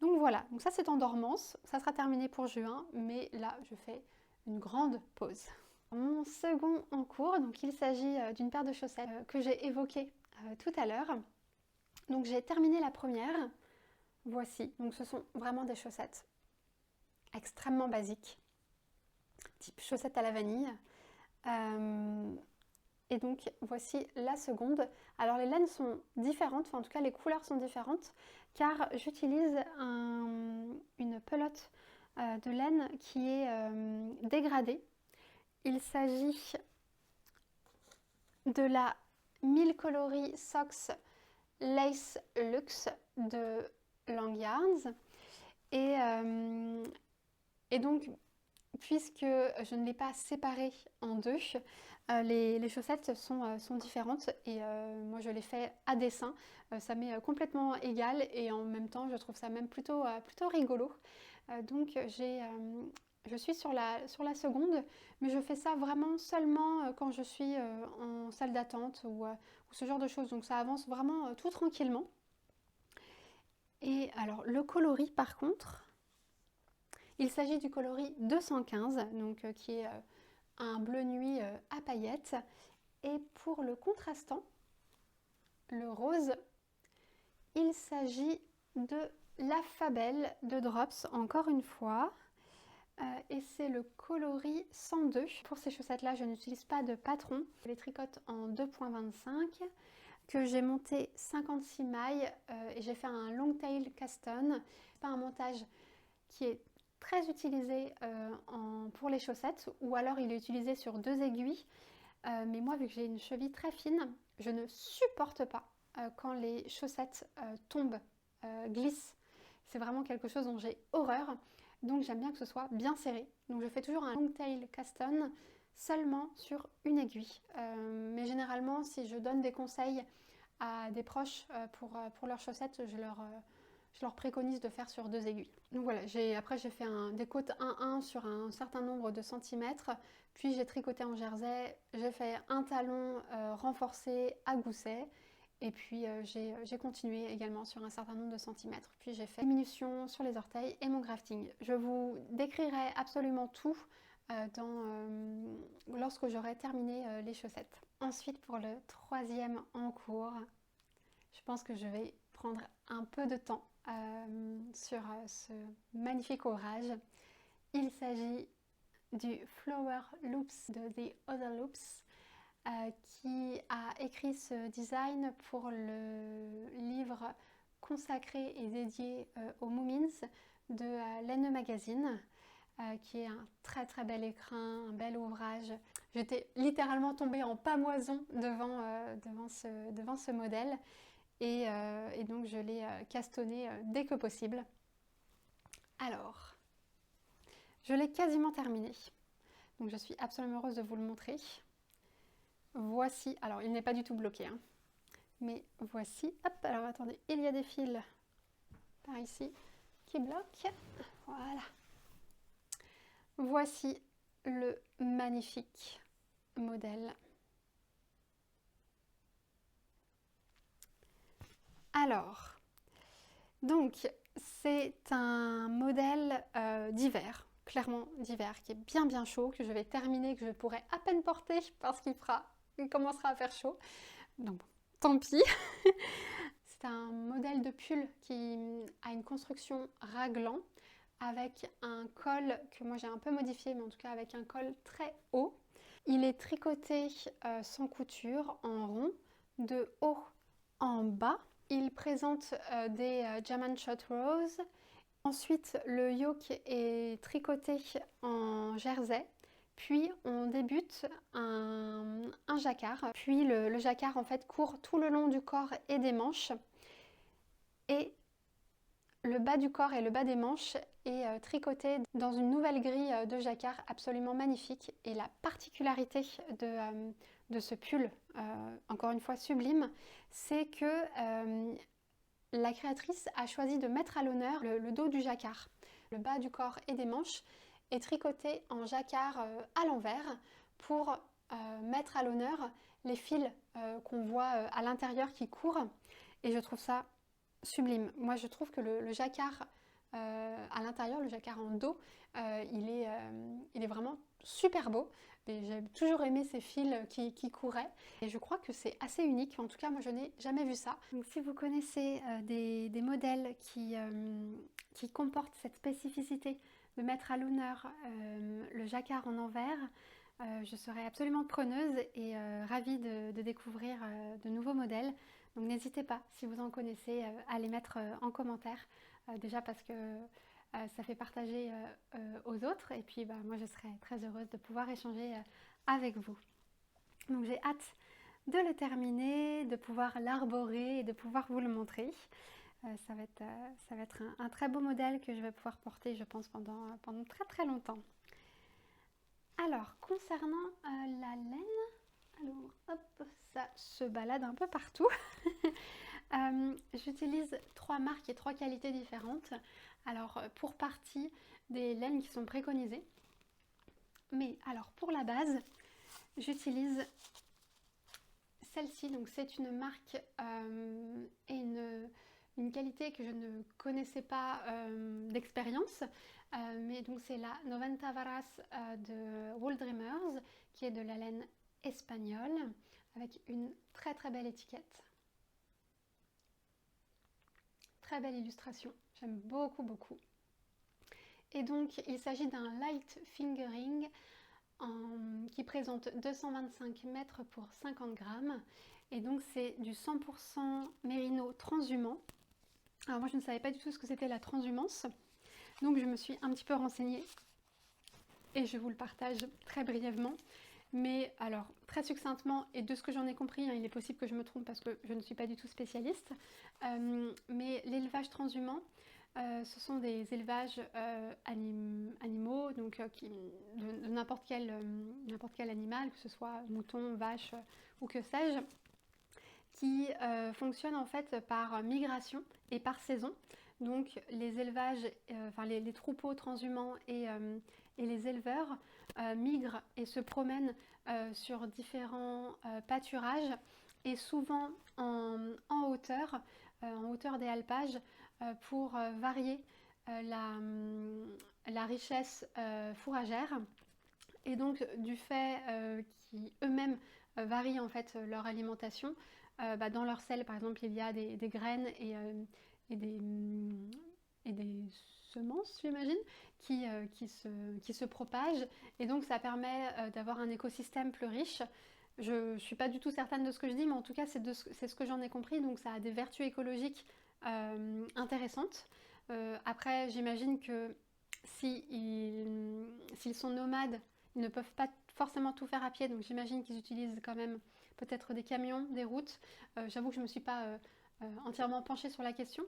Donc voilà, donc ça c'est en dormance, ça sera terminé pour juin, mais là je fais une grande pause. Mon second en cours, donc il s'agit d'une paire de chaussettes que j'ai évoquée tout à l'heure. Donc j'ai terminé la première, voici, donc ce sont vraiment des chaussettes extrêmement basiques, type chaussettes à la vanille. Et donc voici la seconde. Alors les laines sont différentes, enfin en tout cas les couleurs sont différentes, car j'utilise une pelote de laine qui est dégradée. Il s'agit de la 1000 coloris Socks Lace Luxe de Lang Yarns. Et donc, puisque je ne l'ai pas séparée en deux, les chaussettes sont différentes et moi je les fais à dessin. Ça m'est complètement égal et en même temps je trouve ça même plutôt rigolo. Donc je suis sur la seconde, mais je fais ça vraiment seulement quand je suis en salle d'attente ou ce genre de choses. Donc ça avance vraiment tout tranquillement. Et alors le coloris par contre, il s'agit du coloris 215, donc qui est un bleu nuit à paillettes. Et pour le contrastant, le rose, il s'agit de la Fabelle de Drops, encore une fois. Et c'est le coloris 102. Pour ces chaussettes-là, je n'utilise pas de patron. Je les tricote en 2.25, que j'ai monté 56 mailles et j'ai fait un long tail caston. C'est pas un montage qui est très utilisé pour les chaussettes, ou alors il est utilisé sur 2 aiguilles. Mais moi, vu que j'ai une cheville très fine, je ne supporte pas quand les chaussettes tombent, glissent. C'est vraiment quelque chose dont j'ai horreur. Donc j'aime bien que ce soit bien serré. Donc je fais toujours un long tail caston seulement sur une aiguille. Mais généralement, si je donne des conseils à des proches pour leurs chaussettes, je leur préconise de faire sur 2 aiguilles. Donc voilà, après j'ai fait des côtes 1-1 sur un certain nombre de centimètres, puis j'ai tricoté en jersey, j'ai fait un talon renforcé à gousset, et puis j'ai continué également sur un certain nombre de centimètres. Puis j'ai fait diminution sur les orteils et mon grafting. Je vous décrirai absolument tout lorsque j'aurai terminé les chaussettes. Ensuite, pour le troisième en cours, je pense que je vais prendre un peu de temps sur ce magnifique ouvrage. Il s'agit du Flower Loops de The Other Loops. qui a écrit ce design pour le livre consacré et dédié aux Moomins de l'Enne Magazine, qui est un très très bel écrin, un bel ouvrage. J'étais littéralement tombée en pâmoison devant ce modèle et donc je l'ai castonné dès que possible. Alors, je l'ai quasiment terminé, donc je suis absolument heureuse de vous le montrer. Voici, alors il n'est pas du tout bloqué, hein, mais voici, hop, alors attendez, il y a des fils par ici qui bloquent, voilà. Voici le magnifique modèle. Alors, donc c'est un modèle d'hiver, clairement d'hiver, qui est bien chaud, que je vais terminer, que je pourrai à peine porter parce qu'il commencera à faire chaud. Donc tant pis. C'est un modèle de pull qui a une construction raglan avec un col que moi j'ai un peu modifié, mais en tout cas avec un col très haut. Il est tricoté sans couture en rond, de haut en bas. Il présente des German Short Rows. Ensuite, le yoke est tricoté en jersey. Puis on débute un jacquard. Puis le jacquard en fait court tout le long du corps et des manches. Et le bas du corps et le bas des manches est tricoté dans une nouvelle grille de jacquard absolument magnifique. Et la particularité de ce pull, encore une fois sublime, c'est que la créatrice a choisi de mettre à l'honneur le dos du jacquard. Le bas du corps et des manches est tricoté en jacquard à l'envers pour mettre à l'honneur les fils qu'on voit à l'intérieur qui courent. Et je trouve ça sublime. Moi, je trouve que le jacquard à l'intérieur, le jacquard en dos, il est vraiment super beau. J'ai toujours aimé ces fils qui couraient et je crois que c'est assez unique. En tout cas, moi, je n'ai jamais vu ça. Donc, si vous connaissez des modèles qui comportent cette spécificité de mettre à l'honneur le jacquard en envers, je serais absolument preneuse et ravie de découvrir de nouveaux modèles. Donc n'hésitez pas, si vous en connaissez, à les mettre en commentaire. Déjà parce que ça fait partager aux autres. Et puis moi, je serais très heureuse de pouvoir échanger avec vous. Donc j'ai hâte de le terminer, de pouvoir l'arborer et de pouvoir vous le montrer. Ça va être un très beau modèle que je vais pouvoir porter, je pense, pendant très très longtemps. Alors, concernant la laine, alors hop, ça se balade un peu partout. J'utilise 3 marques et 3 qualités différentes. Alors, pour partie des laines qui sont préconisées. Mais alors, pour la base, j'utilise celle-ci. Donc, c'est une marque et une qualité que je ne connaissais pas d'expérience. Mais donc c'est la Noventa Varas de Wool Dreamers, qui est de la laine espagnole, avec une très très belle étiquette. Très belle illustration, j'aime beaucoup. Et donc il s'agit d'un light fingering qui présente 225 mètres pour 50 grammes. Et donc c'est du 100% mérino transhumant. Alors moi je ne savais pas du tout ce que c'était la transhumance. Donc je me suis un petit peu renseignée et je vous le partage très brièvement. Mais alors très succinctement, et de ce que j'en ai compris, il est possible que je me trompe parce que je ne suis pas du tout spécialiste, mais l'élevage transhumant, ce sont des élevages animaux, donc de n'importe quel animal, que ce soit mouton, vache ou que sais-je, qui fonctionnent en fait par migration et par saison. Donc les élevages, les troupeaux transhumants et les éleveurs migrent et se promènent sur différents pâturages et souvent en hauteur des alpages pour varier la richesse fourragère. Et donc du fait qu'ils eux-mêmes varient en fait leur alimentation, dans leur selle par exemple il y a des graines et des semences, j'imagine, qui se propagent. Et donc ça permet d'avoir un écosystème plus riche. Je ne suis pas du tout certaine de ce que je dis, mais en tout cas, c'est ce que j'en ai compris. Donc, ça a des vertus écologiques intéressantes. Après, j'imagine que s'ils sont nomades, ils ne peuvent pas forcément tout faire à pied. Donc, j'imagine qu'ils utilisent quand même peut-être des camions, des routes. J'avoue que je ne me suis pas entièrement penchée sur la question.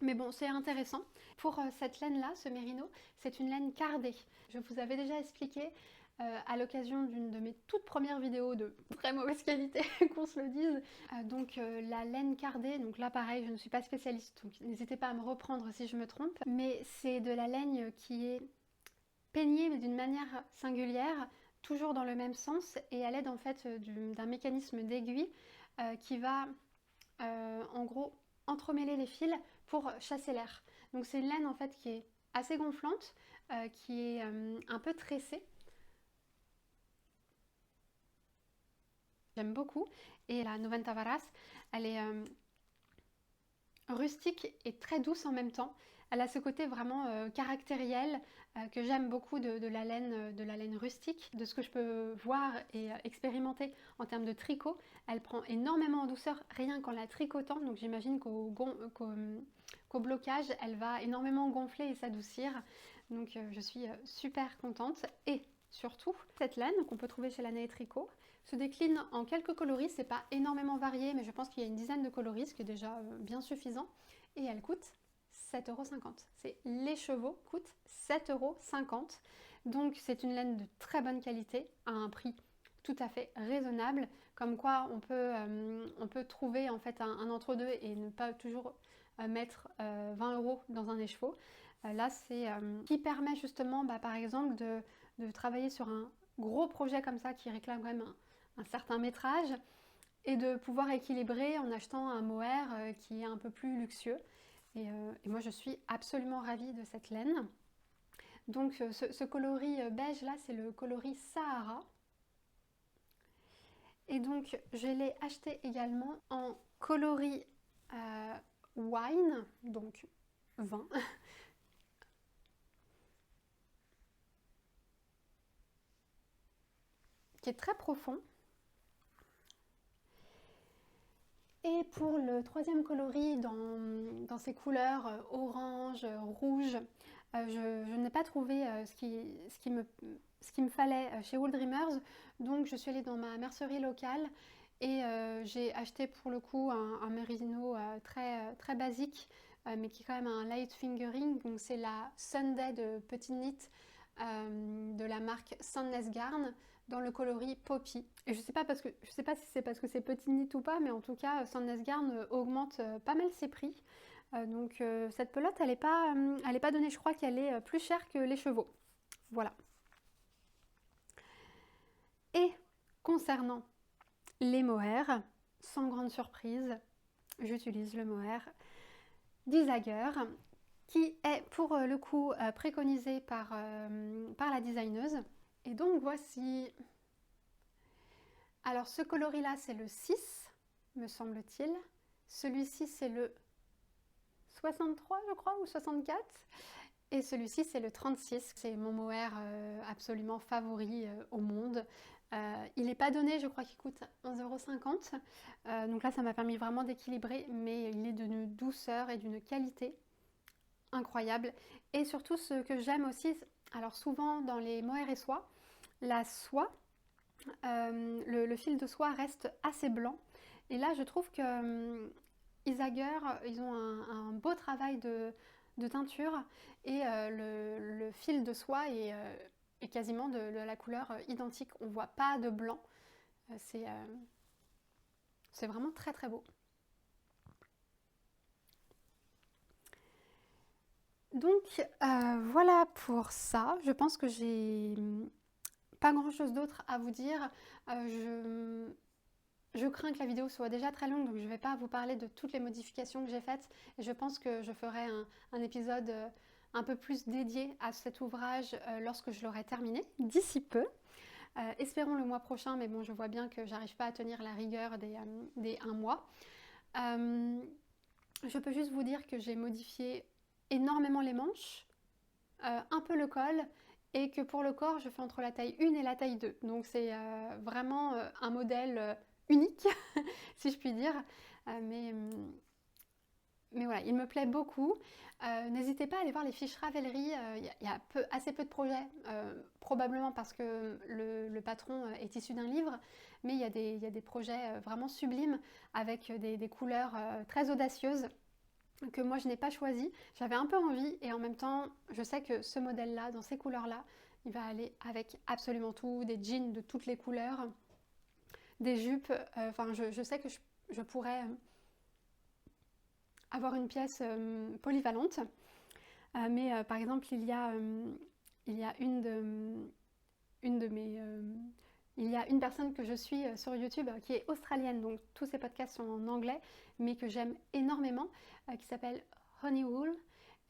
Mais bon, c'est intéressant. Pour cette laine-là, ce mérino, c'est une laine cardée. Je vous avais déjà expliqué à l'occasion d'une de mes toutes premières vidéos de très mauvaise qualité, qu'on se le dise. La laine cardée, donc là pareil, je ne suis pas spécialiste, donc n'hésitez pas à me reprendre si je me trompe. Mais c'est de la laine qui est peignée mais d'une manière singulière, toujours dans le même sens, et à l'aide en fait d'un mécanisme d'aiguille qui va en gros entremêler les fils pour chasser l'air. Donc c'est une laine en fait qui est assez gonflante, qui est un peu tressée. J'aime beaucoup. Et la Noventa Varas, elle est rustique et très douce en même temps. Elle a ce côté vraiment caractériel que j'aime beaucoup de la laine rustique. De ce que je peux voir et expérimenter en termes de tricot, elle prend énormément en douceur rien qu'en la tricotant. Donc j'imagine qu'au blocage, elle va énormément gonfler et s'adoucir. Donc je suis super contente. Et surtout, cette laine qu'on peut trouver chez Lana & Tricot se décline en quelques coloris. C'est pas énormément varié, mais je pense qu'il y a une dizaine de coloris, ce qui est déjà bien suffisant. Et elle coûte 7,50 €. Les chevaux coûtent 7,50 €. Donc c'est une laine de très bonne qualité à un prix tout à fait raisonnable. Comme quoi on peut trouver en fait un entre-deux et ne pas toujours mettre 20 € dans un écheveau. Là c'est qui permet justement par exemple de travailler sur un gros projet comme ça qui réclame quand même un certain métrage et de pouvoir équilibrer en achetant un mohair qui est un peu plus luxueux. Et moi je suis absolument ravie de cette laine. Donc ce coloris beige là, c'est le coloris Sahara. Et donc je l'ai acheté également en coloris wine, donc vin. Qui est très profond. Et pour le troisième coloris dans ces couleurs orange, rouge, je n'ai pas trouvé ce qui me fallait chez Wool Dreamers, donc je suis allée dans ma mercerie locale et j'ai acheté pour le coup un merino très basique, mais qui est quand même un light fingering, donc c'est la Sunday de Petit Knit de la marque Sandnes Garn, dans le coloris Poppy. Et je sais pas si c'est parce que c'est Petit Knit ou pas, mais en tout cas Sandnes Garn augmente pas mal ses prix. Donc cette pelote elle est pas donnée, je crois qu'elle est plus chère que les chevaux. Voilà. Et concernant les mohairs, sans grande surprise, j'utilise le mohair d'Isager, qui est pour le coup préconisé par la designeuse. Et donc voici. Alors ce coloris là c'est le 6, me semble-t-il. Celui-ci c'est le 63 je crois, ou 64. Et celui-ci c'est le 36. C'est mon mohair absolument favori au monde. Il n'est pas donné, je crois qu'il coûte 11,50 €. Donc là ça m'a permis vraiment d'équilibrer, mais il est d'une douceur et d'une qualité incroyable. Et surtout ce que j'aime aussi, alors souvent dans les mohairs et soie, la soie, le fil de soie reste assez blanc. Et là je trouve que Isager, ils ont un beau travail de teinture et le fil de soie est quasiment de la couleur identique. On ne voit pas de blanc. C'est vraiment très très beau. Donc voilà pour ça. Je pense que j'ai pas grand chose d'autre à vous dire. Je crains que la vidéo soit déjà très longue, donc je ne vais pas vous parler de toutes les modifications que j'ai faites. Et je pense que je ferai un épisode un peu plus dédié à cet ouvrage lorsque je l'aurai terminé, d'ici peu. Espérons le mois prochain, mais bon, je vois bien que j'arrive pas à tenir la rigueur des 1 mois. Je peux juste vous dire que j'ai modifié énormément les manches, un peu le col et que pour le corps, je fais entre la taille 1 et la taille 2. Donc c'est vraiment un modèle unique, si je puis dire. Mais voilà, il me plaît beaucoup. N'hésitez pas à aller voir les fiches Ravelry. Il y a assez peu de projets, probablement parce que le patron est issu d'un livre, mais il y a des projets vraiment sublimes avec des couleurs très audacieuses que moi je n'ai pas choisi. J'avais un peu envie et en même temps, je sais que ce modèle-là, dans ces couleurs-là, il va aller avec absolument tout, des jeans de toutes les couleurs, des jupes. Enfin, je sais que je pourrais avoir une pièce polyvalente. Mais par exemple, il y a il y a une personne que je suis sur YouTube qui est australienne, donc tous ses podcasts sont en anglais, mais que j'aime énormément, qui s'appelle Honeywool,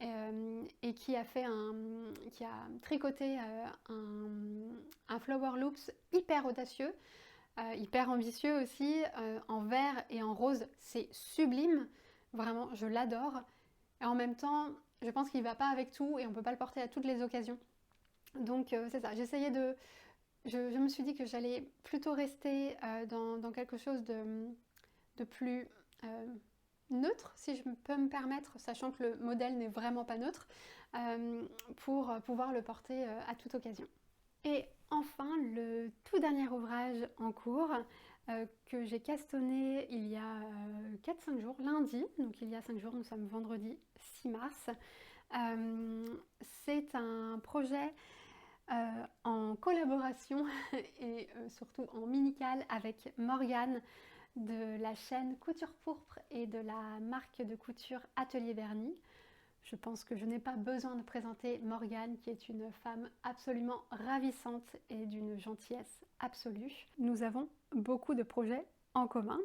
et qui a tricoté un flower loops hyper audacieux, hyper ambitieux aussi, en vert et en rose. C'est sublime, vraiment, je l'adore. Et en même temps, je pense qu'il ne va pas avec tout et on ne peut pas le porter à toutes les occasions. Donc c'est ça, je me suis dit que j'allais plutôt rester dans quelque chose de plus neutre, si je peux me permettre, sachant que le modèle n'est vraiment pas neutre, pour pouvoir le porter à toute occasion. Et enfin, le tout dernier ouvrage en cours que j'ai castonné il y a 4-5 jours, lundi, donc il y a 5 jours, nous sommes vendredi 6 mars. C'est un projet en collaboration et surtout en mini-cale avec Morgane de la chaîne Couture Pourpre et de la marque de couture Atelier Vernis. Je pense que je n'ai pas besoin de présenter Morgane, qui est une femme absolument ravissante et d'une gentillesse absolue. Nous avons beaucoup de projets en commun.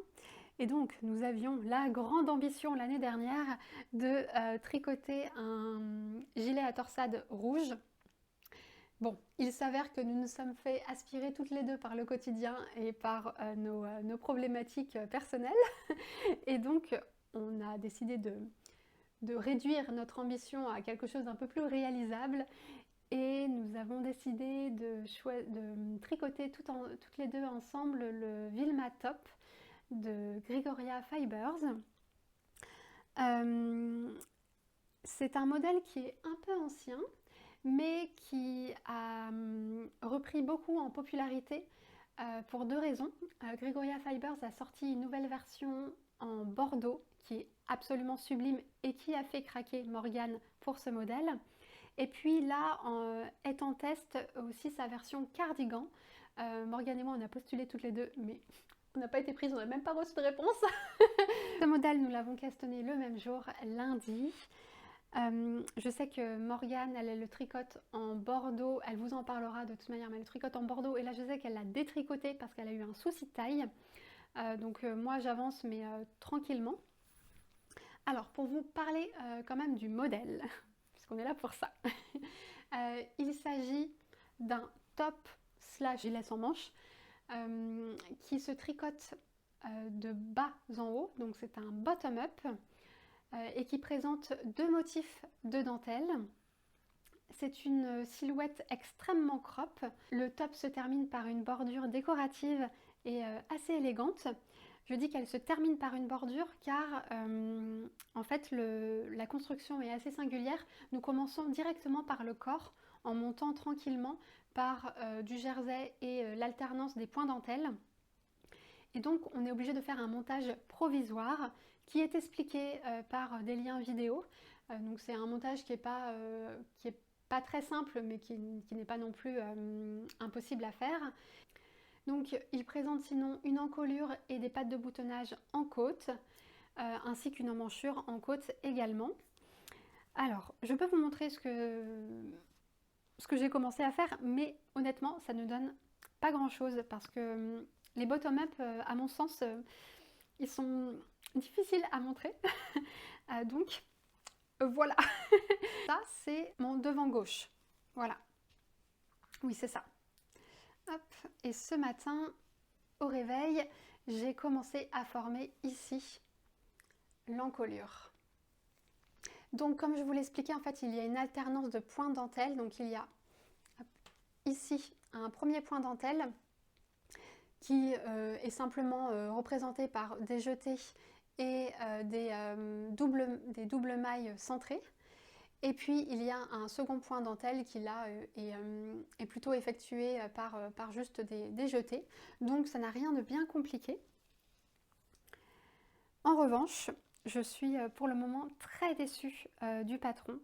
Et donc, nous avions la grande ambition l'année dernière de tricoter un gilet à torsade rouge. Bon, il s'avère que nous nous sommes fait aspirer toutes les deux par le quotidien et par nos problématiques personnelles. Et donc, on a décidé de réduire notre ambition à quelque chose d'un peu plus réalisable. Et nous avons décidé de tricoter toutes les deux ensemble le Vilma Top de Gregoria Fibers. C'est un modèle qui est un peu ancien, mais qui a repris beaucoup en popularité pour deux raisons. Gregoria Fibers a sorti une nouvelle version en bordeaux qui est absolument sublime et qui a fait craquer Morgane pour ce modèle. Et puis là, est en test aussi sa version cardigan. Morgane et moi, on a postulé toutes les deux, mais on n'a pas été prises, on n'a même pas reçu de réponse. Ce modèle, nous l'avons castonné le même jour, lundi. Je sais que Morgane, elle le tricote en bordeaux, elle vous en parlera de toute manière, mais elle le tricote en bordeaux, et là je sais qu'elle l'a détricoté parce qu'elle a eu un souci de taille. Donc moi j'avance, mais tranquillement. Alors pour vous parler quand même du modèle, puisqu'on est là pour ça, il s'agit d'un top / gilet sans manches qui se tricote de bas en haut, donc c'est un bottom-up, et qui présente deux motifs de dentelle. C'est une silhouette extrêmement crop. Le top se termine par une bordure décorative et assez élégante. Je dis qu'elle se termine par une bordure car en fait la construction est assez singulière. Nous commençons directement par le corps en montant tranquillement par du jersey et l'alternance des points dentelle. Et donc on est obligé de faire un montage provisoire qui est expliqué par des liens vidéo. Donc c'est un montage qui est pas très simple, mais qui n'est pas non plus impossible à faire. Donc il présente sinon une encolure et des pattes de boutonnage en côte, ainsi qu'une emmanchure en côte également. Alors, je peux vous montrer ce que j'ai commencé à faire, mais honnêtement, ça ne donne pas grand-chose, parce que les bottom-up, à mon sens, ils sont difficiles à montrer. Donc, voilà. Ça, c'est mon devant gauche. Voilà. Oui, c'est ça. Hop. Et ce matin, au réveil, j'ai commencé à former ici l'encolure. Donc, comme je vous l'expliquais, en fait, il y a une alternance de points dentelle. Donc, il y a ici un premier point dentelle qui est simplement représenté par des jetés et des doubles mailles centrées. Et puis il y a un second point dentelle qui là est plutôt effectué par juste des jetés. Donc ça n'a rien de bien compliqué. En revanche, je suis pour le moment très déçue du patron.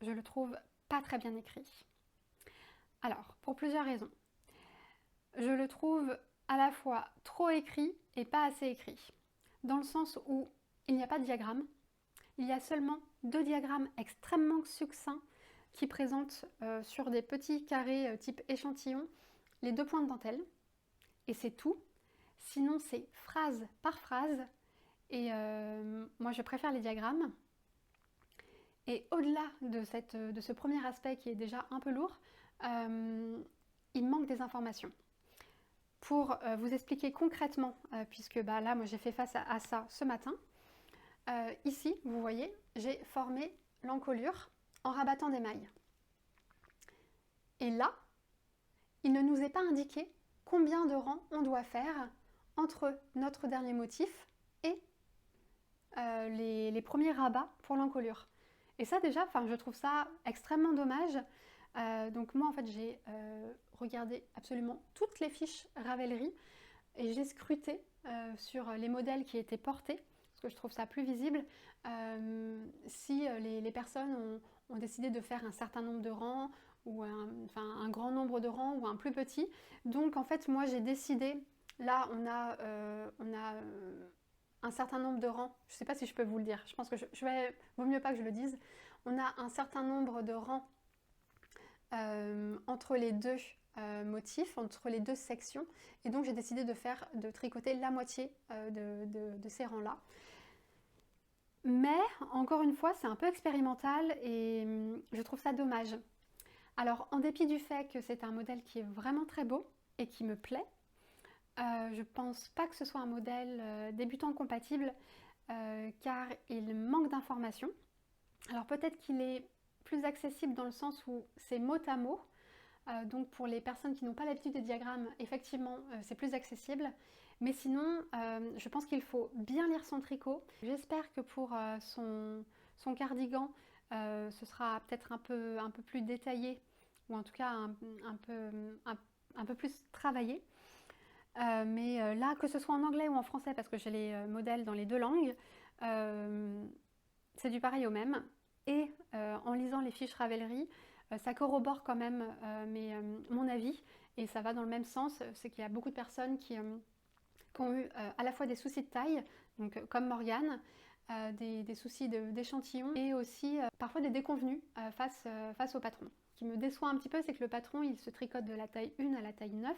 Je le trouve pas très bien écrit. Alors, pour plusieurs raisons. Je le trouve à la fois trop écrit et pas assez écrit. Dans le sens où il n'y a pas de diagramme. Il y a seulement 2 diagrammes extrêmement succincts qui présentent sur des petits carrés type échantillon les 2 points de dentelle. Et c'est tout. Sinon, c'est phrase par phrase. Et moi, je préfère les diagrammes. Et au-delà de ce premier aspect qui est déjà un peu lourd, il manque des informations. Pour vous expliquer concrètement, puisque là, moi, j'ai fait face à ça ce matin, ici, vous voyez, j'ai formé l'encolure en rabattant des mailles. Et là, il ne nous est pas indiqué combien de rangs on doit faire entre notre dernier motif et les premiers rabats pour l'encolure. Et ça déjà, je trouve ça extrêmement dommage. Donc moi en fait j'ai regardé absolument toutes les fiches Ravelry et j'ai scruté sur les modèles qui étaient portés, parce que je trouve ça plus visible, si les personnes ont décidé de faire un certain nombre de rangs, ou un grand nombre de rangs, ou un plus petit. Donc en fait moi j'ai décidé, là on a un certain nombre de rangs, je ne sais pas si je peux vous le dire, je pense que vaut mieux pas que je le dise, on a un certain nombre de rangs entre les deux motifs, entre les deux sections, et donc j'ai décidé de tricoter la moitié de ces rangs-là. Mais, encore une fois, c'est un peu expérimental et je trouve ça dommage. Alors, en dépit du fait que c'est un modèle qui est vraiment très beau et qui me plaît, je pense pas que ce soit un modèle débutant compatible car il manque d'informations. Alors peut-être qu'il est plus accessible dans le sens où c'est mot à mot. Donc pour les personnes qui n'ont pas l'habitude des diagrammes, effectivement, c'est plus accessible. Mais sinon, je pense qu'il faut bien lire son tricot. J'espère que pour son cardigan, ce sera peut-être un peu plus détaillé, ou en tout cas un peu plus travaillé. Mais là, que ce soit en anglais ou en français, parce que j'ai les modèles dans les 2 langues, c'est du pareil au même. Et en lisant les fiches Ravelry, ça corrobore quand même mon avis, et ça va dans le même sens. C'est qu'il y a beaucoup de personnes qui ont eu à la fois des soucis de taille, donc comme Morgane, des soucis d'échantillon, et aussi parfois des déconvenus face au patron. Ce qui me déçoit un petit peu, c'est que le patron, il se tricote de la taille 1 à la taille 9,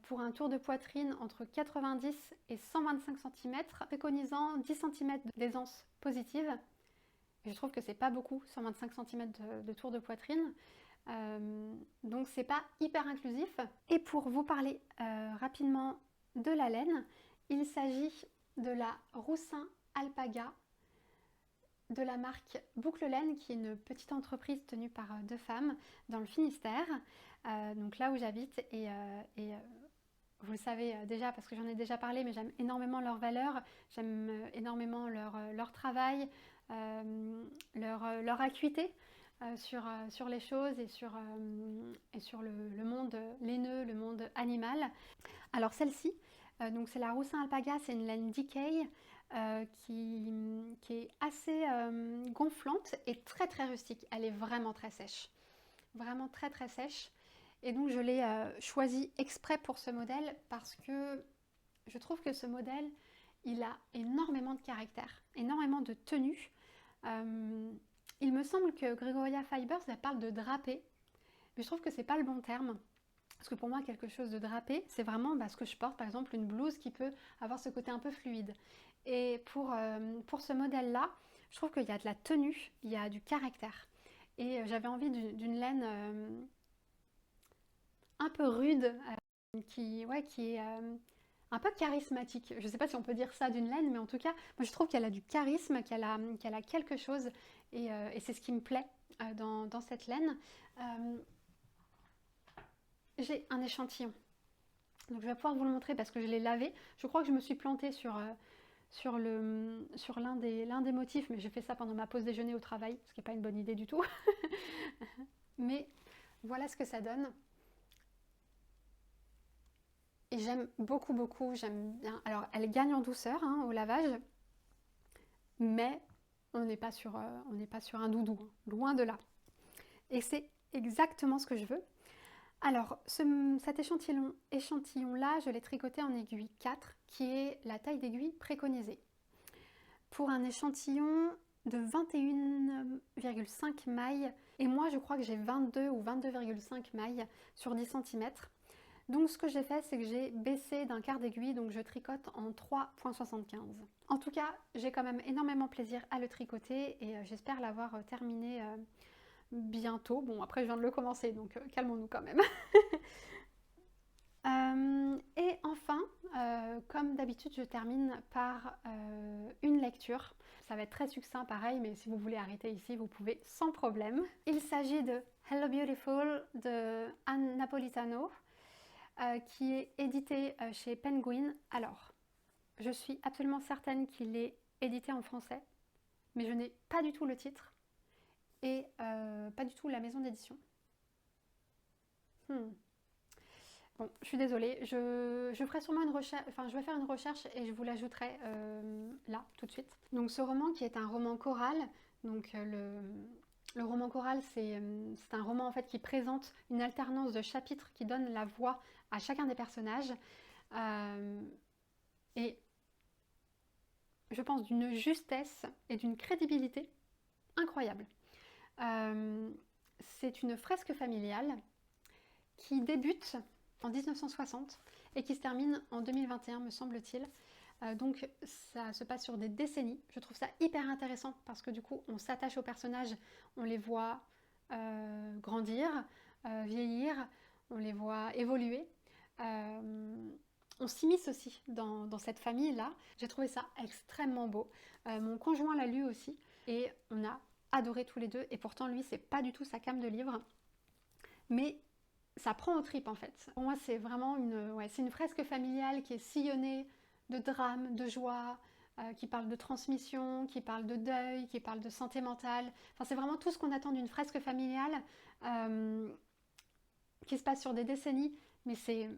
pour un tour de poitrine entre 90 et 125 cm, préconisant 10 cm d'aisance positive. Et je trouve que c'est pas beaucoup, 125 cm de tour de poitrine. Donc c'est pas hyper inclusif. Et pour vous parler rapidement de la laine, il s'agit de la Roussin Alpaga de la marque Boucle Laine, qui est une petite entreprise tenue par 2 femmes dans le Finistère, donc là où j'habite, et vous le savez déjà parce que j'en ai déjà parlé, mais j'aime énormément leurs valeurs, j'aime énormément leur travail, leur acuité sur les choses et sur le monde laineux, le monde animal. Alors celle-ci, donc c'est la Roussin Alpaga, c'est une laine Decay qui est assez gonflante et très très rustique. Elle est vraiment très sèche, vraiment très très sèche. Et donc je l'ai choisi exprès pour ce modèle parce que je trouve que ce modèle, il a énormément de caractère, énormément de tenue. Il me semble que Gregoria Fibers, elle parle de drapé, mais je trouve que c'est pas le bon terme. Parce que pour moi, quelque chose de drapé, c'est vraiment ce que je porte, par exemple une blouse qui peut avoir ce côté un peu fluide. Et pour ce modèle-là, je trouve qu'il y a de la tenue, il y a du caractère. Et j'avais envie d'une laine un peu rude, qui est un peu charismatique. Je ne sais pas si on peut dire ça d'une laine, mais en tout cas, moi je trouve qu'elle a du charisme, qu'elle a quelque chose, et c'est ce qui me plaît dans cette laine. j'ai un échantillon. Donc je vais pouvoir vous le montrer parce que je l'ai lavé. Je crois que je me suis plantée sur l'un des motifs, mais j'ai fait ça pendant ma pause déjeuner au travail, ce qui n'est pas une bonne idée du tout. Mais voilà ce que ça donne. Et j'aime beaucoup, beaucoup, j'aime bien. Alors, elle gagne en douceur hein, au lavage, mais on n'est pas sur un doudou, hein, loin de là. Et c'est exactement ce que je veux. Alors, cet échantillon-là, je l'ai tricoté en aiguille 4, qui est la taille d'aiguille préconisée. Pour un échantillon de 21,5 mailles, et moi je crois que j'ai 22 ou 22,5 mailles sur 10 cm. Donc ce que j'ai fait, c'est que j'ai baissé d'un quart d'aiguille, donc je tricote en 3,75. En tout cas, j'ai quand même énormément plaisir à le tricoter et j'espère l'avoir terminé bientôt. Bon, après je viens de le commencer, donc calmons-nous quand même. Et enfin, comme d'habitude, je termine par une lecture. Ça va être très succinct pareil, mais si vous voulez arrêter ici, vous pouvez sans problème. Il s'agit de Hello Beautiful de Anne Napolitano, qui est édité chez Penguin. Alors, je suis absolument certaine qu'il est édité en français, mais je n'ai pas du tout le titre et pas du tout la maison d'édition. Bon, je suis désolée, je ferai sûrement une recherche, enfin je vais faire une recherche et je vous l'ajouterai là, tout de suite. Donc ce roman qui est un roman choral, donc le roman choral c'est un roman en fait qui présente une alternance de chapitres qui donne la voix à chacun des personnages et je pense d'une justesse et d'une crédibilité incroyable. C'est une fresque familiale qui débute en 1960 et qui se termine en 2021 me semble-t-il. Donc ça se passe sur des décennies. Je trouve ça hyper intéressant parce que du coup on s'attache aux personnages, on les voit grandir, vieillir, on les voit évoluer. On s'immisce aussi dans cette famille-là. J'ai trouvé ça extrêmement beau. Mon conjoint l'a lu aussi et on a adoré tous les deux et pourtant lui c'est pas du tout sa came de livre. Mais ça prend aux tripes en fait. Pour moi c'est vraiment une fresque familiale qui est sillonnée de drames, de joie, qui parle de transmission, qui parle de deuil, qui parle de santé mentale. Enfin c'est vraiment tout ce qu'on attend d'une fresque familiale qui se passe sur des décennies, mais c'est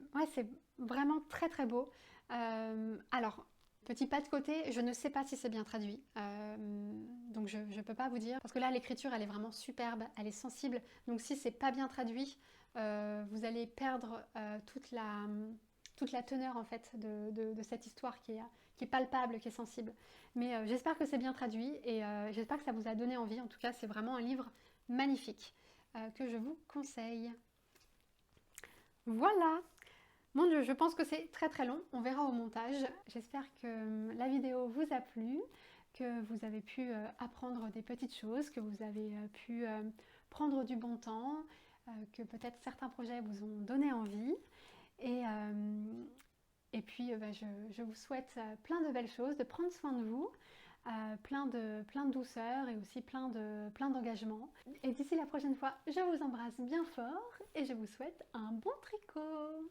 vraiment très très beau. Alors, petit pas de côté, je ne sais pas si c'est bien traduit, donc je ne peux pas vous dire, parce que là l'écriture elle est vraiment superbe, elle est sensible, donc si c'est pas bien traduit, vous allez perdre toute la teneur en fait de cette histoire qui est palpable, qui est sensible. Mais j'espère que c'est bien traduit et j'espère que ça vous a donné envie. En tout cas, c'est vraiment un livre magnifique que je vous conseille. Voilà! Mon Dieu, je pense que c'est très très long, on verra au montage. J'espère que la vidéo vous a plu, que vous avez pu apprendre des petites choses, que vous avez pu prendre du bon temps, que peut-être certains projets vous ont donné envie. Et puis je vous souhaite plein de belles choses, de prendre soin de vous, plein de douceur et aussi plein d'engagement. Et d'ici la prochaine fois, je vous embrasse bien fort et je vous souhaite un bon tricot.